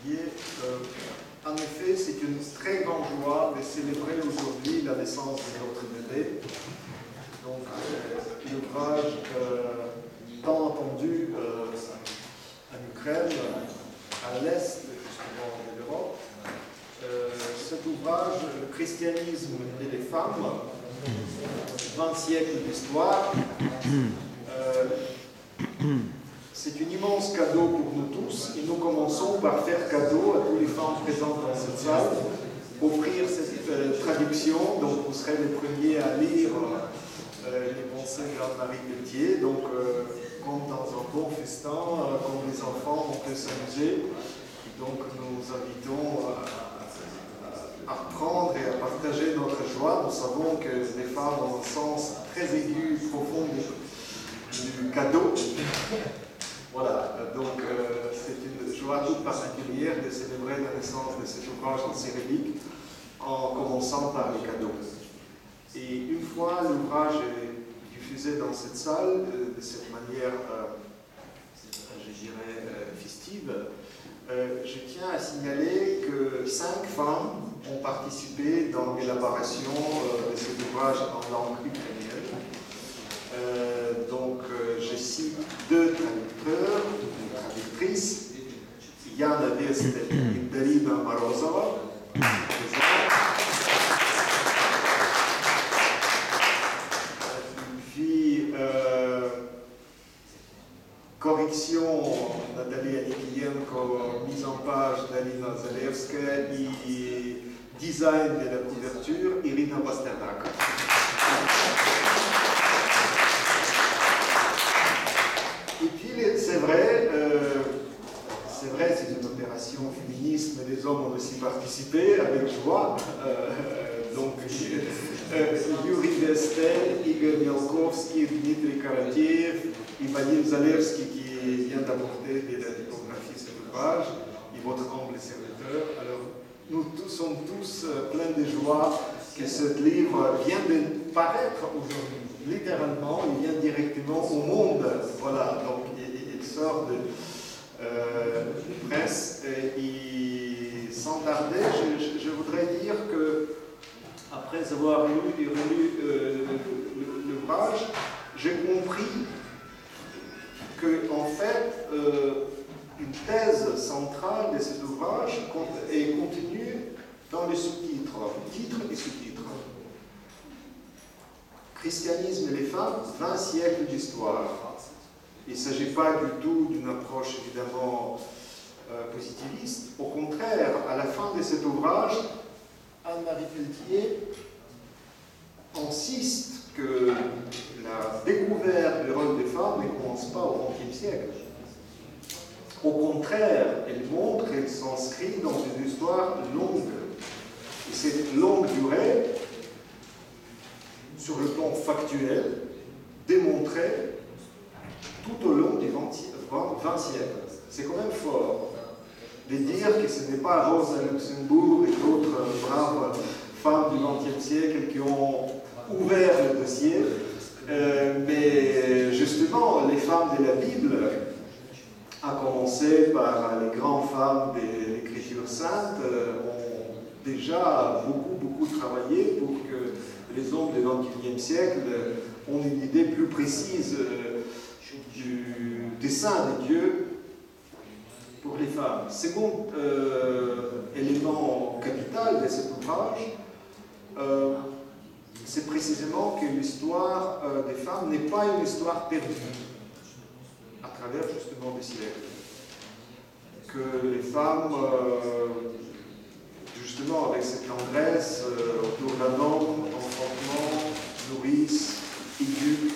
particulier. En effet, c'est une très grande joie de célébrer aujourd'hui la naissance de notre bébé. Donc, l'ouvrage tant attendu en Ukraine, à l'est justement de l'Europe. Cet ouvrage, Le christianisme et les femmes, 20 siècles d'histoire, c'est un immense cadeau pour nous tous et nous commençons par faire cadeau à tous les femmes présentes dans cette salle, offrir cette traduction. Donc vous serez les premiers à lire les pensées de Jean-Marie Peltier. Donc comme dans un bon festin, comme les enfants, on peut s'amuser. Donc nous invitons à prendre et à partager notre joie. Nous savons que les femmes ont un sens très aigu, profond du cadeau. Voilà, donc c'est une joie toute particulière de célébrer la naissance de cet ouvrage en cyrillique en commençant par les cadeaux. Et une fois l'ouvrage est diffusé dans cette salle de cette manière, je dirais, festive, je tiens à signaler que 5 femmes ont participé dans l'élaboration de cet ouvrage en langue ukrainienne. Donc, je cite 2 traducteurs, 2 traductrices, Yana Veste et Darina Morozova. Puis, correction Nathalie Anikienko, mise en page d'Alina Zalewska et design de la couverture Irina Pasternak. Et puis, c'est vrai, c'est une opération féministe, mais les hommes ont aussi participé avec joie. Donc, Yuri Vestel, Igor Mialkovski, Dmitri Karatiev, et Vadim Zalewski qui vient d'apporter de la typographie cet ouvrage, et votre humble serviteur. Alors, nous sommes tous pleins de joie que ce livre vient de paraître aujourd'hui. Littéralement, il vient directement au monde. Voilà, donc il sort de presse. Et sans tarder, je voudrais dire que, après avoir lu et relu l'ouvrage, j'ai compris que, en fait, une thèse centrale de cet ouvrage est contenue dans les sous-titres, titres et sous-titres. Christianisme et les femmes, 20 siècles d'histoire. Il ne s'agit pas du tout d'une approche évidemment positiviste. Au contraire, à la fin de cet ouvrage, Anne-Marie Peltier insiste que la découverte du rôle des femmes ne commence pas au XXe siècle. Au contraire, elle montre qu'elle s'inscrit dans une histoire longue. Et cette longue durée, sur le plan factuel, démontrée tout au long du 20 siècles. C'est quand même fort de dire que ce n'est pas Rosa Luxembourg et d'autres braves femmes du XXe siècle qui ont ouvert le dossier, mais justement, les femmes de la Bible, à commencer par les grandes femmes de l'Écriture sainte, ont déjà beaucoup travaillé pour que les hommes du XXIe siècle ont une idée plus précise du dessein de Dieu pour les femmes. Second élément capital de cet ouvrage, c'est précisément que l'histoire des femmes n'est pas une histoire perdue à travers justement des siècles. Que les femmes, justement avec cette tendresse autour d'un homme, enfantement, nourrissent, éduquent,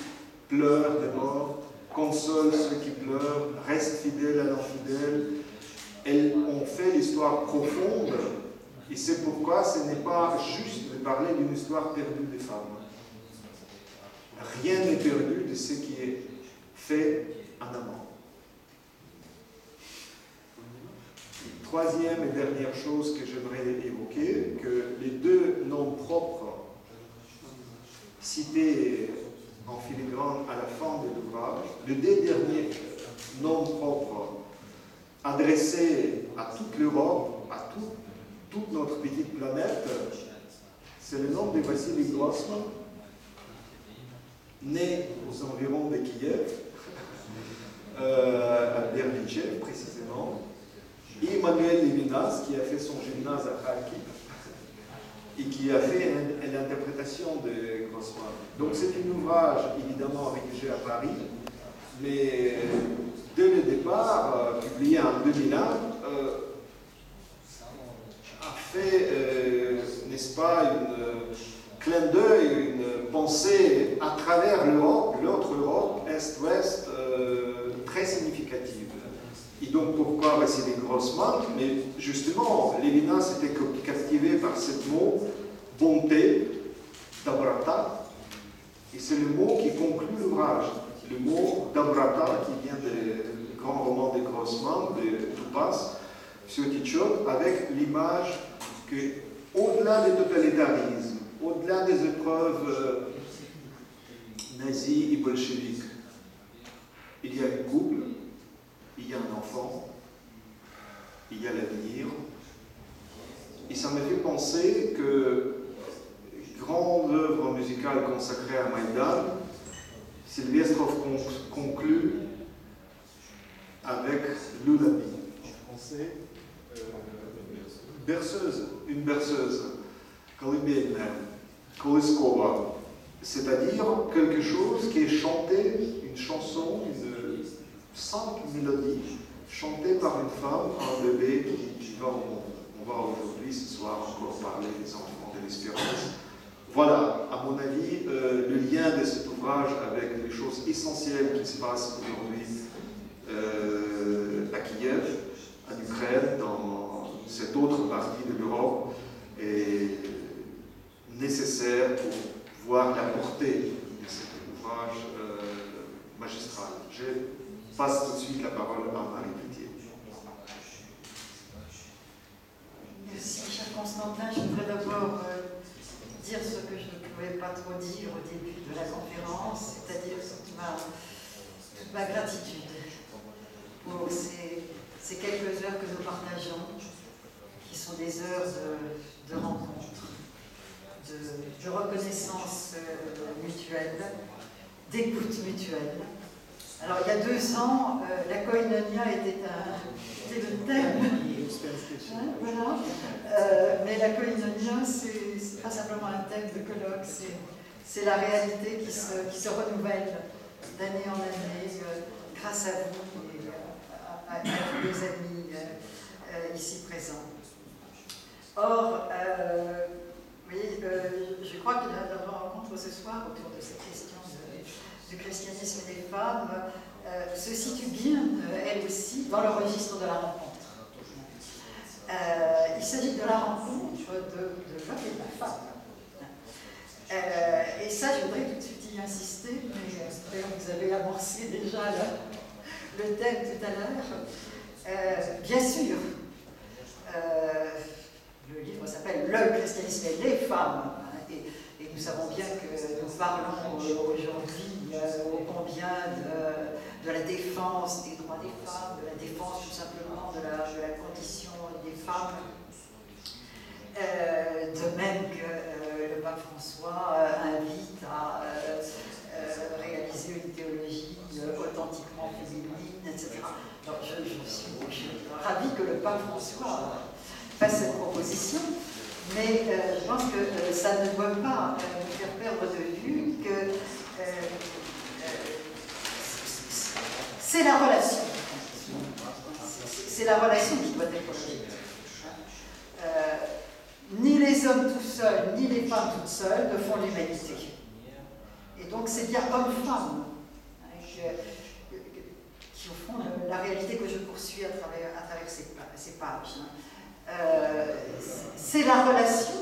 pleurent des morts, consolent ceux qui pleurent, restent fidèles à l'infidèle. Elles ont fait l'histoire profonde, et c'est pourquoi ce n'est pas juste de parler d'une histoire perdue des femmes. Rien n'est perdu de ce qui est fait en amont. Troisième et dernière chose que j'aimerais évoquer, que les 2 noms propres cités en filigrane à la fin de l'ouvrage, les 2 derniers noms propres adressé à toute l'Europe, à toute notre petite planète. C'est le nom de Vassili Grossman, né aux environs de Kiev, à Berdichev précisément, et Emmanuel Levinas, qui a fait son gymnase à Kharkiv et qui a fait une interprétation de Grossman. Donc c'est un ouvrage évidemment rédigé à Paris, mais dès le départ, publié en 2001, a fait, n'est-ce pas, un clin d'œil, une pensée à travers l'Europe, l'autre Europe, Est-Ouest, très significative. Et donc pourquoi Vassili Grossman? Mais justement, Levinas était captivé par ce mot bonté, dobrata, et c'est le mot qui conclut l'ouvrage. Le mot dobrata qui vient du grand roman de Grossman, de Tupas, Psiotichot, avec l'image que, au-delà des totalitarismes, au-delà des épreuves nazies et bolcheviques, il y a une couple, il y a un enfant, il y a l'avenir. Et ça m'a fait penser que grande œuvre musicale consacrée à Maïdan, Sylvestrov conclut avec Lullaby, en français, berceuse, une berceuse, колыбельная, колыскова, c'est-à-dire quelque chose qui est chanté, une chanson, une simple mélodie, chantée par une femme, un bébé qui va au monde. On va aujourd'hui, ce soir, encore parler des enfants de l'espérance. Voilà, à mon avis, le lien de cet ouvrage avec les choses essentielles qui se passent aujourd'hui à Kiev, en Ukraine, dans cette autre partie de l'Europe, est nécessaire pour voir la portée de cet ouvrage magistral. Je passe tout de suite la parole à Marie Pitié. Merci, cher Constantin. Je voudrais d'abord dire ce que je ne pouvais pas trop dire au début de la conférence, c'est-à-dire toute ma gratitude pour ces quelques heures que nous partageons, qui sont des heures de rencontre, de reconnaissance mutuelle, d'écoute mutuelle. Alors, il y a 2 ans, la koinonia était le thème. Voilà. Mais la koinonia, c'est pas simplement un thème de colloque, c'est la réalité qui se renouvelle d'année en année, grâce à vous et à tous les amis ici présents. Or, oui, je crois que notre rencontre ce soir autour de cette question du christianisme et des femmes se situe bien, elle aussi, dans le registre de la rencontre. Il s'agit de la rencontre de l'homme et de la femme. Et ça, je voudrais tout de suite y insister, mais vous avez amorcé déjà le thème tout à l'heure. Bien sûr, le livre s'appelle « Le christianisme et les femmes ». Et nous savons bien que nous parlons aujourd'hui ô combien de la défense des droits des femmes, de la défense tout simplement de la condition des femmes. De même que le pape François invite à réaliser une théologie authentiquement féminine, etc. Donc je suis ravie que le pape François fasse cette proposition. Mais je pense que ça ne doit pas nous faire perdre de vue que c'est la relation. C'est la relation qui doit être logique. Ni les hommes tout seuls, ni les femmes toutes seules ne font l'humanité. Et donc c'est bien homme-femme qui, au fond, la réalité que je poursuis à travers ces pages. C'est la relation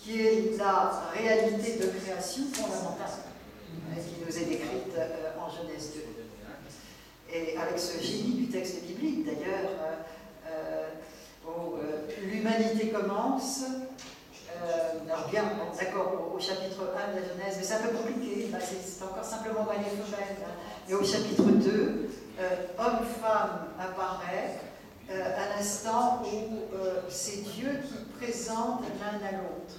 qui est la réalité de création fondamentale qui nous est décrite en Genèse 2. Et avec ce génie du texte biblique, d'ailleurs, l'humanité commence, alors bien, d'accord, au chapitre 1 de la Genèse, mais c'est un peu compliqué, c'est encore simplement mâle et femelle, mais au chapitre 2, homme-femme apparaît, un instant où c'est Dieu qui présente l'un à l'autre.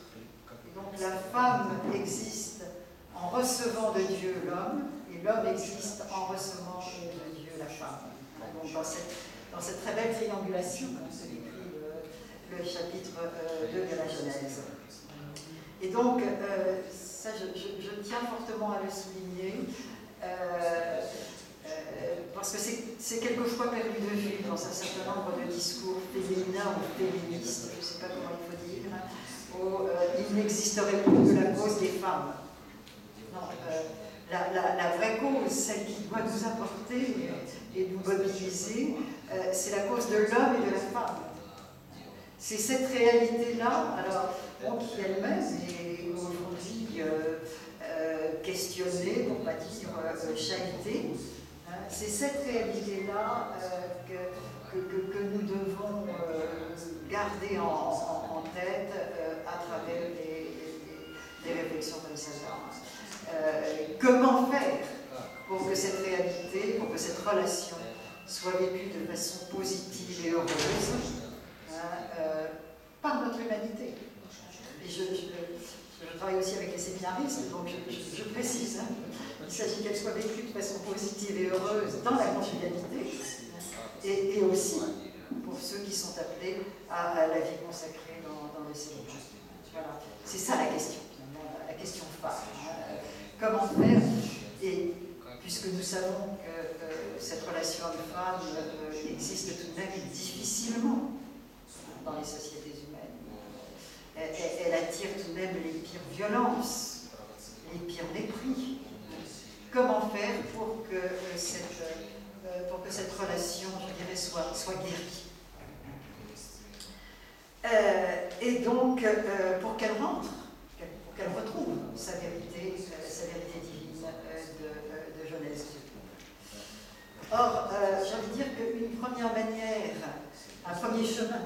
Donc la femme existe en recevant de Dieu l'homme, et l'homme existe en recevant de Dieu la femme. Donc dans cette très belle triangulation, comme se décrit le chapitre 2 de la Genèse. Et donc, ça, je tiens fortement à le souligner, parce que c'est quelquefois perdu de vue dans un certain nombre de discours féminins ou féministes, je ne sais pas comment il faut dire, où il n'existerait plus que la cause des femmes. Non, la vraie cause, celle qui doit nous apporter et nous mobiliser, c'est la cause de l'homme et de la femme. C'est cette réalité-là, alors, qui elle-même est aujourd'hui questionnée, pour ne pas dire chahutée. C'est cette réalité-là que nous devons garder en tête à travers des réflexions comme celle-là. Comment faire pour que cette réalité, pour que cette relation soit vécue de façon positive et heureuse par notre humanité. Et je travaille aussi avec les séminaristes, donc je précise, il s'agit qu'elle soit vécue de façon positive et heureuse dans la conjugalité, et aussi pour ceux qui sont appelés à la vie consacrée dans le célibat. Voilà. C'est ça la question, finalement, la question phare. Comment faire, et puisque nous savons que cette relation homme-femme existe tout de même difficilement dans les sociétés humaines, elle attire tout de même les pires violences, les pires mépris. Comment faire pour que cette relation, je dirais, soit guérie. Et donc, pour qu'elle rentre, pour qu'elle retrouve sa vérité divine de Genèse. Or, j'ai envie de dire qu'une première manière, un premier chemin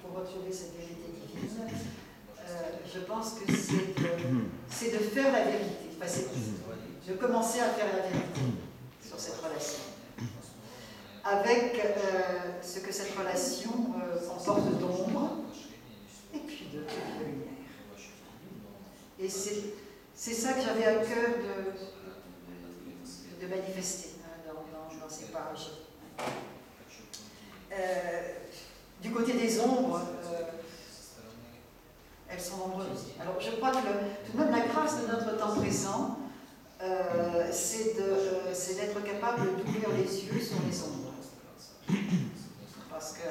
pour retrouver cette vérité divine, je pense que c'est de faire la vérité, enfin, de commencer à faire la vérité sur cette relation, avec ce que cette relation comporte d'ombre et puis de lumière. Et c'est ça que j'avais à cœur de manifester dans ces pages. Du côté des ombres, elles sont nombreuses. Alors je crois que tout de même la grâce de notre temps présent, c'est d'être capable d'ouvrir les yeux sur les ombres. Parce que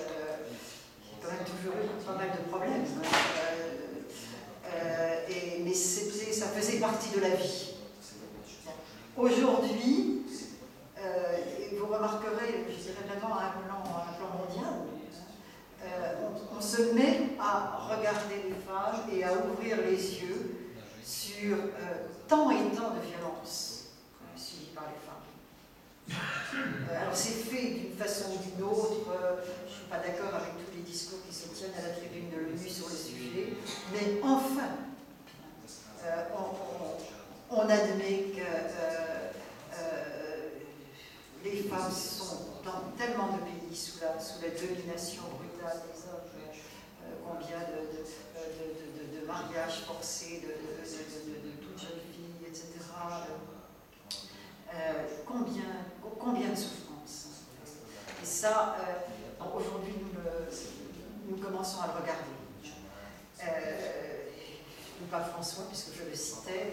j'ai quand même toujours eu pas mal de problèmes. Mais ça faisait partie de la vie. Aujourd'hui, vous remarquerez, je dirais vraiment à un plan mondial, on se met à regarder les femmes et à ouvrir les yeux sur tant et tant de violences subies par les femmes. Alors c'est fait d'une façon ou d'une autre, je ne suis pas d'accord avec tous les discours qui se tiennent à la tribune de l'ONU sur le sujet, mais enfin, on admet que les femmes sont dans tellement de pays sous la domination brutale des hommes, combien de mariages forcés, de toutes jeunes filles, etc. Combien de souffrances. Et ça, aujourd'hui, nous commençons à le regarder. Le pape François, puisque je le citais,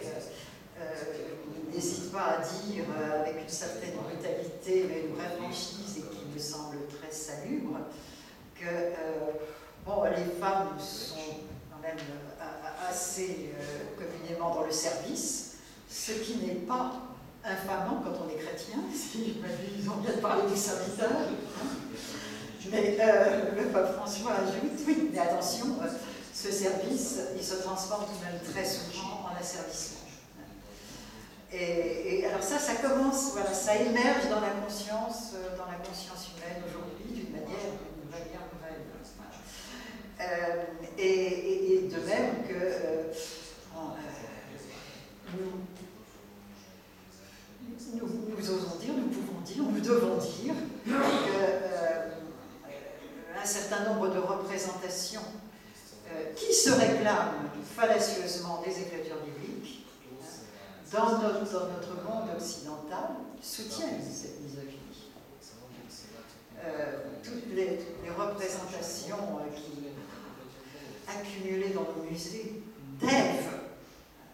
n'hésite pas à dire avec une certaine brutalité, mais une vraie franchise, et qui me semble très salubre, que les femmes sont quand même assez communément dans le service, ce qui n'est pas infamant quand on est chrétien, si ils ont bien parlé du serviteur. Mais le pape François ajoute, oui, mais attention, ce service, il se transforme tout de même très souvent en asservissement. Et alors ça commence, voilà, ça émerge dans la conscience humaine aujourd'hui d'une manière nouvelle. Et de même que nous osons dire, nous pouvons dire, nous devons dire que un certain nombre de représentations qui se réclament fallacieusement des Écritures bibliques, dans notre monde occidental, soutiennent cette misogynie. Toutes les représentations qui accumulées dans nos musées d'Ève,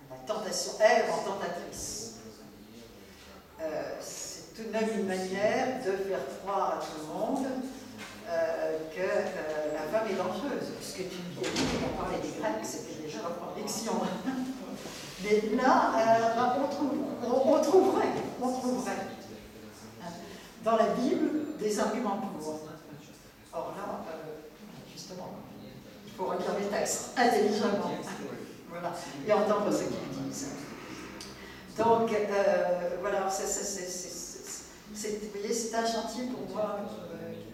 la tentation, Ève en tentatrice. C'est tout de même une manière de faire croire à tout le monde que la femme est dangereuse, puisque tu me dis, on parlait des Grecs, c'était déjà leur conviction. Mais là, on trouverait dans la Bible des arguments pour. Or là, justement, il faut relire les textes intelligemment, voilà, et entendre ce qu'ils disent. Donc, voilà, vous voyez, c'est un chantier pour moi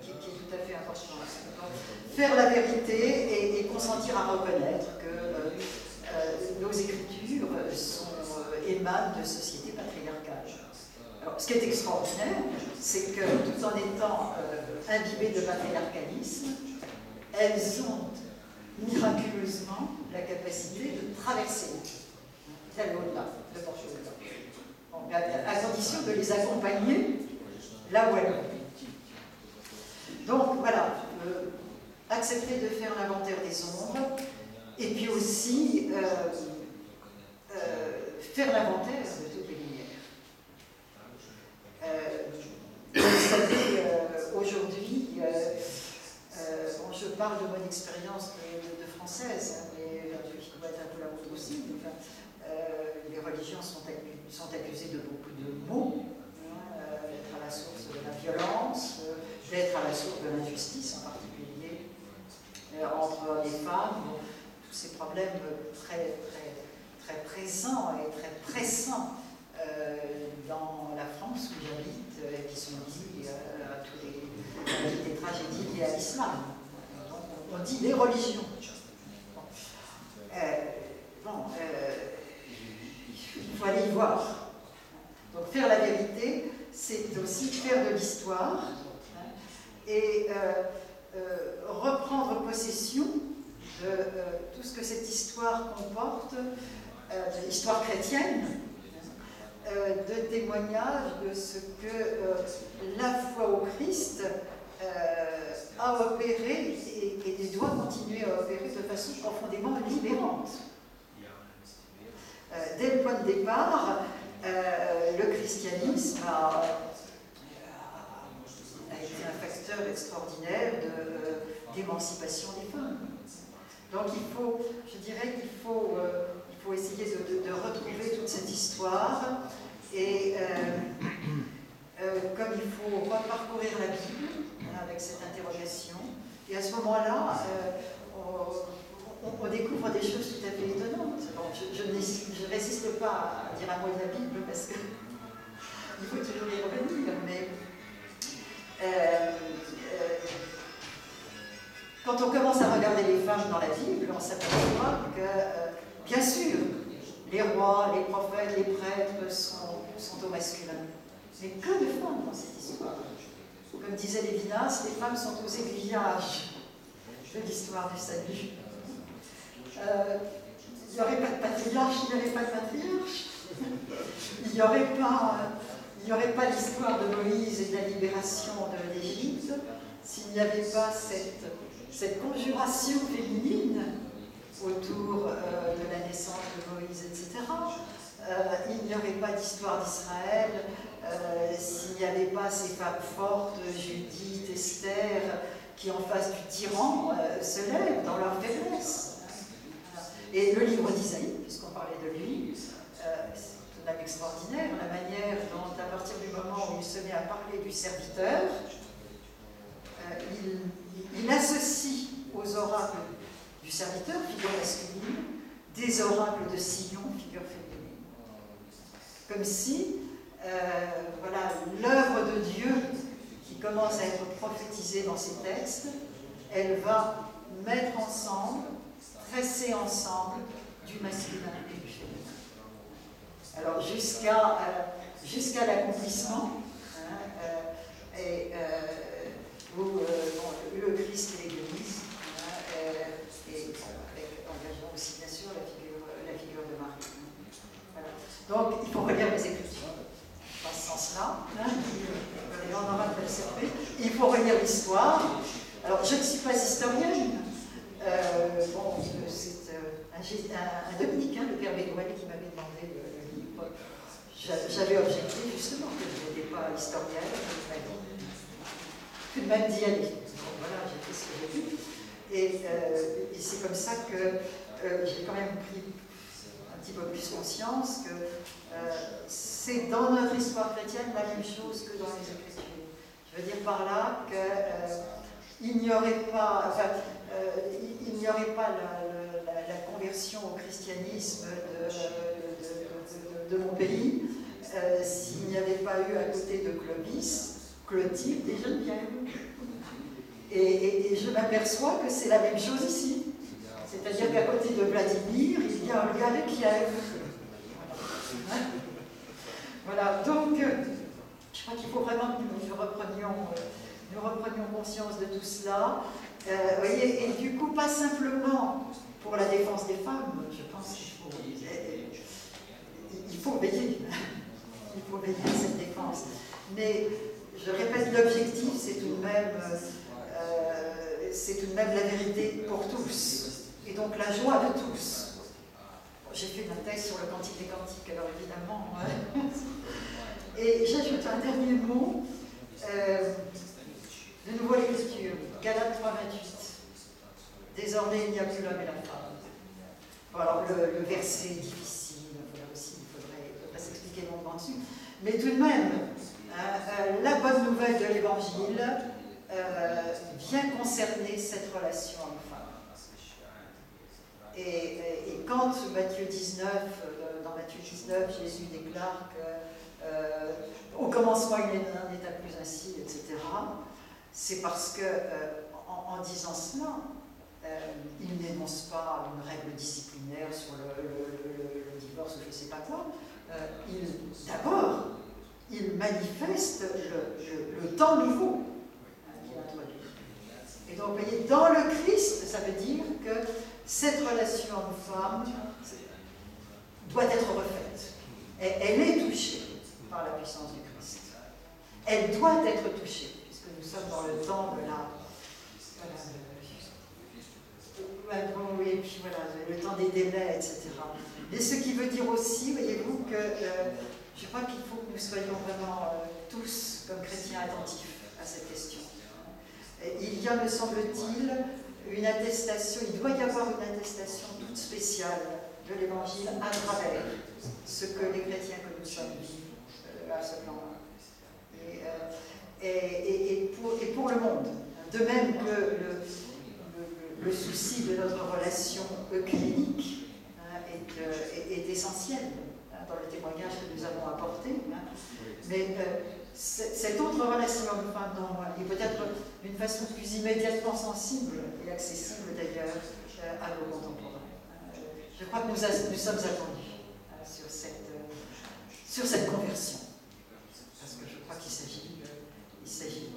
qui est tout à fait important. Donc, faire la vérité et consentir à reconnaître que nos écritures émanent de sociétés patriarcales. Alors, ce qui est extraordinaire, c'est que tout en étant imbibées de patriarcalisme, elles ont miraculeusement la capacité de traverser, d'aller au-delà, de porter au-delà, à condition de les accompagner là où elles vont. Donc voilà, accepter de faire l'inventaire des ombres, et puis aussi faire l'inventaire de toutes les lumières. Vous savez, aujourd'hui, bon, je parle de mon expérience de française, mais je dois être un peu la vôtre aussi. Enfin, les religions sont accusées de beaucoup de maux, d'être à la source de la violence, d'être à la source de l'injustice en particulier, entre les femmes, tous ces problèmes très présents et très pressants dans la France où j'habite, qui sont liés à toutes les tragédies liées à l'islam. On dit les religions. Il faut aller y voir. Donc faire la vérité, c'est aussi faire de l'histoire et reprendre possession de tout ce que cette histoire comporte, de l'histoire chrétienne, de témoignage de ce que la foi au Christ a opéré et doit continuer à opérer de façon profondément libérante. Dès le point de départ, le christianisme a été un facteur extraordinaire d'émancipation des femmes. Donc je dirais qu'il faut essayer de retrouver toute cette histoire et comme il faut reparcourir la Bible avec cette interrogation, et à ce moment-là, on découvre des choses tout à fait étonnantes. Donc, je ne résiste pas à dire un mot de la Bible parce qu'il faut toujours y revenir, mais quand on commence à regarder les femmes dans la Bible, on s'aperçoit que, bien sûr, les rois, les prophètes, les prêtres sont au masculin. Mais que de femmes dans cette histoire. Comme disait Lévinas, les femmes sont aux aiguillages de l'histoire du salut. Il n'y aurait pas de patriarche, il n'y aurait pas de matriarche. Il n'y aurait pas l'histoire de Moïse et de la libération de l'Égypte s'il n'y avait pas cette conjuration féminine autour de la naissance de Moïse, etc. Il n'y aurait pas d'histoire d'Israël s'il n'y avait pas ces femmes fortes, Judith, Esther, qui en face du tyran se lèvent dans leur faiblesse. Et le livre d'Isaïe, puisqu'on parlait de lui, c'est tout de même extraordinaire, la manière dont, à partir du moment où il se met à parler du serviteur, il associe aux oracles du serviteur, figure masculine, des oracles de Sion, figure féminine. Comme si, voilà, l'œuvre de Dieu qui commence à être prophétisée dans ces textes, elle va mettre ensemble, tresser ensemble du masculin et du féminin. Alors jusqu'à l'accomplissement, où le Christ et Alors, je ne suis pas historienne. Bon, c'est un dominique, le père Bédouel, qui m'avait demandé le livre. J'avais objecté justement que je n'étais pas historienne. Il m'a dit, allez, donc voilà, j'ai fait ce que j'ai vu. Et c'est comme ça que j'ai quand même pris un petit peu plus conscience que c'est dans notre histoire chrétienne la même chose que dans les Écritures. Je veux dire par là qu'il n'y aurait pas, la conversion au christianisme de mon pays s'il n'y avait pas eu à côté de Clovis, Clotilde et Geneviève. Et je m'aperçois que c'est la même chose ici. C'est-à-dire qu'à côté de Vladimir, il y a Olga de Kiev. Voilà, donc je crois qu'il faut vraiment que nous reprenions conscience de tout cela. Voyez, et du coup, pas simplement pour la défense des femmes, je pense qu'il faut veiller. Il faut veiller à cette défense. Mais, je répète, l'objectif, c'est tout de même la vérité pour tous. Et donc la joie de tous. J'ai fait ma thèse sur le Cantique des Cantiques, alors évidemment. Et j'ajoute un dernier mot. De nouveau l'Écriture, Galates 3,28. Désormais, il n'y a plus l'homme et la femme. Bon, alors le verset est difficile, voilà aussi, il faudrait s'expliquer longuement dessus. Mais tout de même, la bonne nouvelle de l'Évangile vient concerner cette relation homme-femme. Et quand Matthieu 19, dans Matthieu 19, Jésus déclare que au commencement il n'en est plus ainsi, etc., c'est parce que en disant cela, il n'énonce pas une règle disciplinaire sur le divorce ou je ne sais pas quoi. D'abord, il manifeste le temps nouveau qu'il introduit. Et donc, vous voyez, dans le Christ, ça veut dire que cette relation homme-femme doit être refaite. Et elle est touchée par la puissance du Christ. Elle doit être touchée, puisque nous sommes dans le temps de et puis voilà, le temps des délais, etc. Mais ce qui veut dire aussi, voyez-vous, que je crois qu'il faut que nous soyons vraiment tous, comme chrétiens, attentifs à cette question. Il y a, me semble-t-il, une attestation, il doit y avoir une attestation toute spéciale de l'Évangile à travers ce que les chrétiens que nous sommes vivent à ce plan-là. Et pour le monde. De même que le souci de notre relation clinique est essentiel dans le témoignage que nous avons apporté. Mais cette autre relation homme-femme est peut-être d'une façon plus immédiatement sensible et accessible d'ailleurs à nos contemporains. Je crois que nous sommes attendus sur cette conversion. Parce que je crois qu'il s'agit